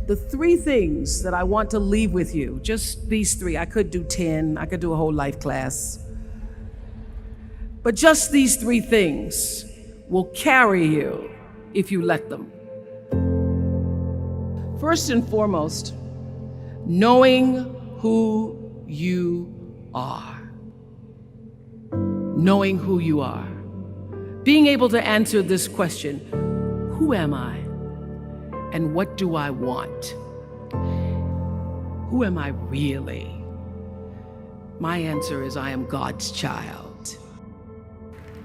the three things that I want to leave with you, just these three. I could do 10, I could do a whole life class. But just these three things will carry you if you let them. First and foremost, knowing who you are. Knowing who you are. Being able to answer this question, who am I? And what do I want? Who am I really? My answer is I am God's child.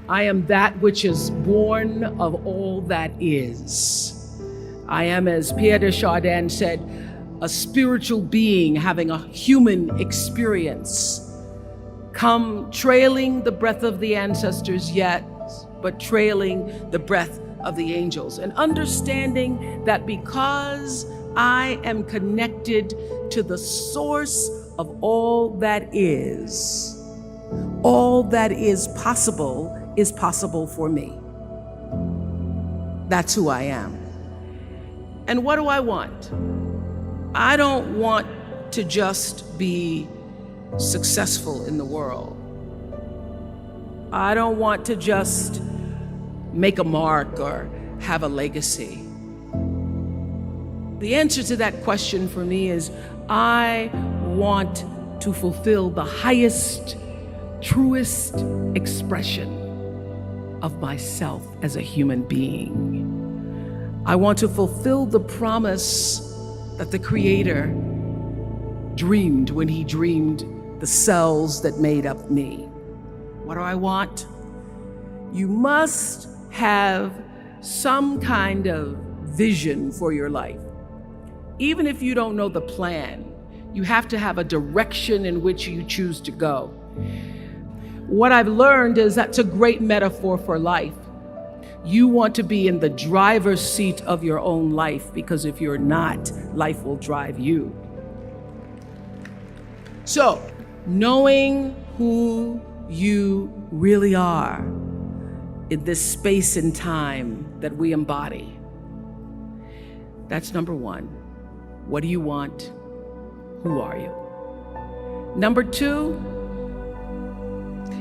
I am that which is born of all that is. I am, as Pierre de Chardin said, a spiritual being having a human experience. Come trailing the breath of the ancestors yet, but trailing the breath of the angels. And understanding that because I am connected to the source of all that is possible for me. That's who I am. And what do I want? I don't want to just be successful in the world. I don't want to just make a mark or have a legacy. The answer to that question for me is I want to fulfill the highest, truest expression of myself as a human being. I want to fulfill the promise that the Creator dreamed when He dreamed the cells that made up me. What do I want? You must have some kind of vision for your life. Even if you don't know the plan, you have to have a direction in which you choose to go. What I've learned is that's a great metaphor for life. You want to be in the driver's seat of your own life, because if you're not, life will drive you. So, knowing who you really are in this space and time that we embody. That's number one. What do you want? Who are you? Number two,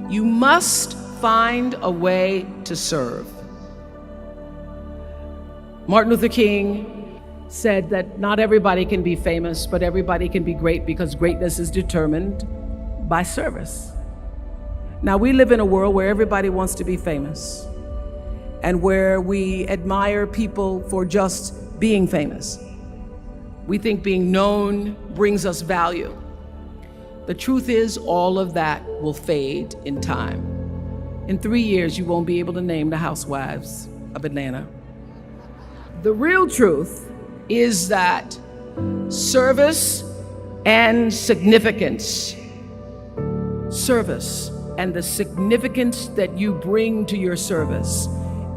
you must find a way to serve. Martin Luther King said that not everybody can be famous, but everybody can be great, because greatness is determined by service. Now, we live in a world where everybody wants to be famous and where we admire people for just being famous. We think being known brings us value. The truth is, all of that will fade in time. In 3 years, you won't be able to name the housewives of Atlanta. The real truth is that service and significance, service and the significance that you bring to your service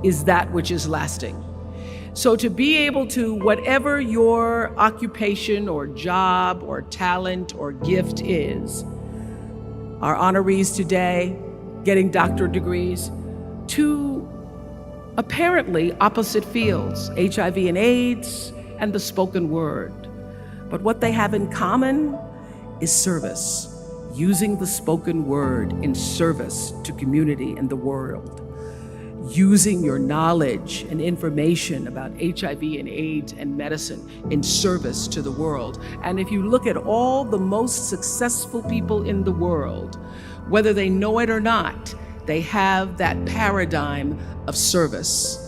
is that which is lasting. So to be able to, whatever your occupation or job or talent or gift is, our honorees today getting doctorate degrees, to apparently opposite fields, HIV and AIDS and the spoken word. But what they have in common is service, using the spoken word in service to community and the world. Using your knowledge and information about HIV and AIDS and medicine in service to the world. And if you look at all the most successful people in the world, whether they know it or not, they have that paradigm of service.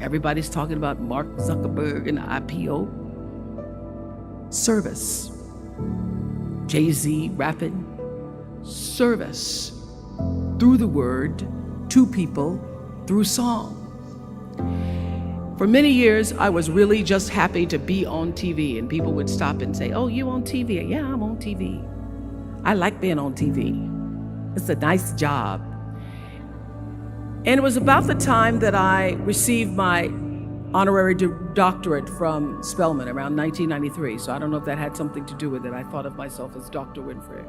Everybody's talking about Mark Zuckerberg and IPO. Service. Jay-Z rapping. Service. Through the word, to people, through song. For many years, I was really just happy to be on TV, and people would stop and say, "Oh, you on TV?" "Yeah, I'm on TV. I like being on TV. It's a nice job." And it was about the time that I received my honorary doctorate from Spelman around 1993. So I don't know if that had something to do with it. I thought of myself as Dr. Winfrey.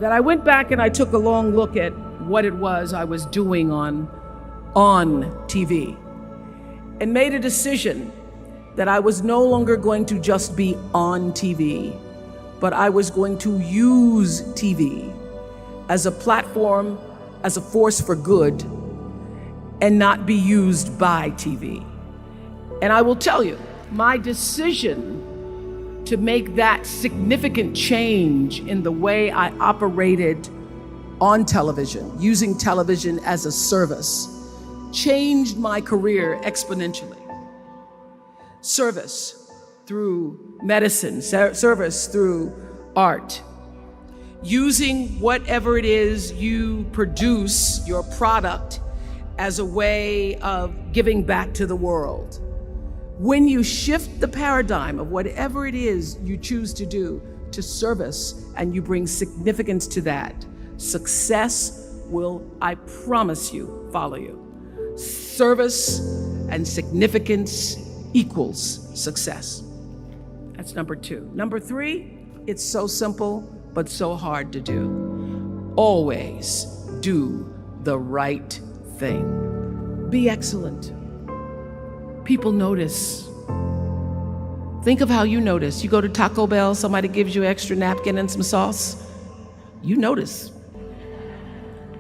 That I went back and I took a long look at what it was I was doing on TV, and made a decision that I was no longer going to just be on TV, but I was going to use TV as a platform, as a force for good, and not be used by TV. And I will tell you, my decision to make that significant change in the way I operated on television, using television as a service, changed my career exponentially. Service through medicine, service through art, using whatever it is you produce, your product, as a way of giving back to the world. When you shift the paradigm of whatever it is you choose to do to service, and you bring significance to that, success will, I promise you, follow you. Service and significance equals success. That's number 2. Number 3, it's so simple, but so hard to do. Always do the right thing. Be excellent. People notice. Think of how you notice. You go to Taco Bell, somebody gives you an extra napkin and some sauce. You notice.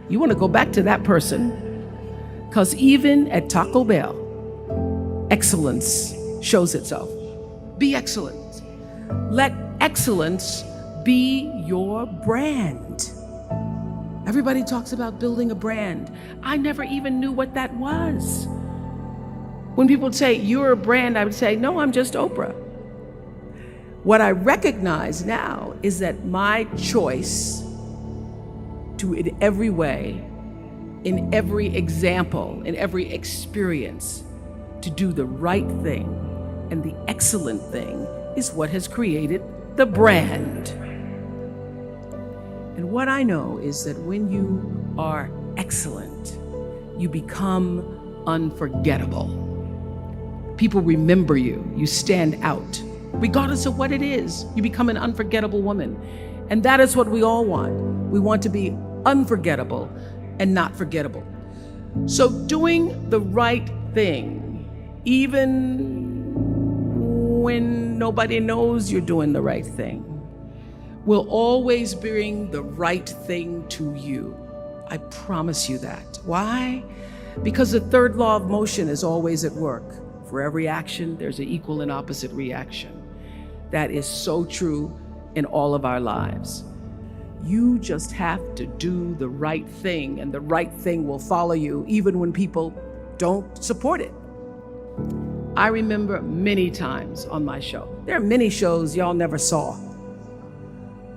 You want to go back to that person. Because even at Taco Bell, excellence shows itself. Be excellent. Let excellence be your brand. Everybody talks about building a brand. I never even knew what that was. When people say, you're a brand, I would say, no, I'm just Oprah. What I recognize now is that my choice to, in every way, in every example, in every experience, to do the right thing and the excellent thing is what has created the brand. And what I know is that when you are excellent, you become unforgettable. People remember you, you stand out. Regardless of what it is, you become an unforgettable woman. And that is what we all want. We want to be unforgettable and not forgettable. So doing the right thing, even when nobody knows you're doing the right thing, will always bring the right thing to you. I promise you that. Why? Because the third law of motion is always at work. For every action, there's an equal and opposite reaction. That is so true in all of our lives. You just have to do the right thing, and the right thing will follow you even when people don't support it. I remember many times on my show. There are many shows y'all never saw.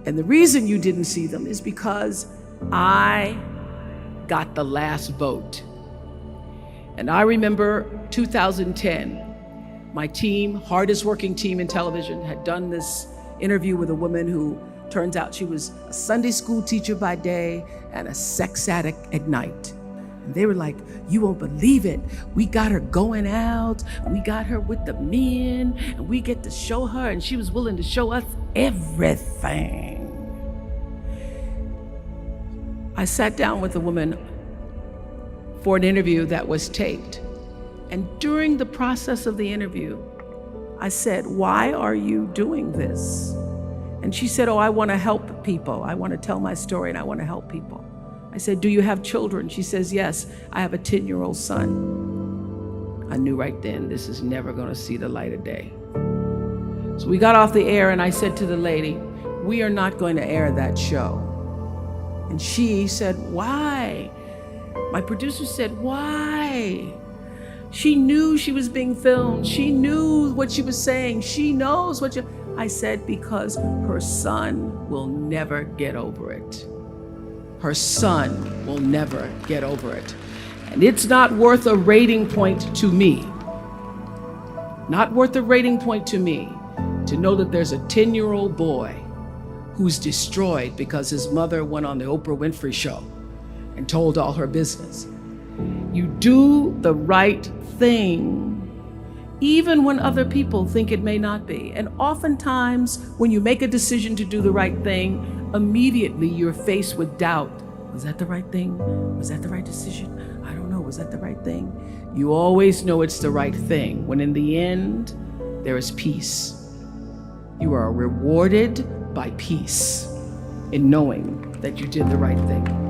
And the reason you didn't see them is because I got the last vote. And I remember 2010, my team, hardest working team in television, had done this interview with a woman who turns out she was a Sunday school teacher by day and a sex addict at night. And they were like, you won't believe it. We got her going out, we got her with the men, and we get to show her, and she was willing to show us everything. I sat down with a woman for an interview that was taped. And during the process of the interview, I said, why are you doing this? And she said, oh, I want to help people. I want to tell my story and I want to help people. I said, do you have children? She says, yes, I have a 10-year-old son. I knew right then, this is never going to see the light of day. So we got off the air and I said to the lady, we are not going to air that show. And she said, why? My producer said, why? She knew she was being filmed. She knew what she was saying. She knows what I said, because her son will never get over it. Her son will never get over it. And it's not worth a rating point to me. Not worth a rating point to me to know that there's a 10-year-old boy who's destroyed because his mother went on the Oprah Winfrey show and told all her business. You do the right thing, even when other people think it may not be. And oftentimes, when you make a decision to do the right thing, immediately you're faced with doubt. Was that the right thing? Was that the right decision? I don't know, was that the right thing? You always know it's the right thing, when in the end, there is peace. You are rewarded by peace in knowing that you did the right thing.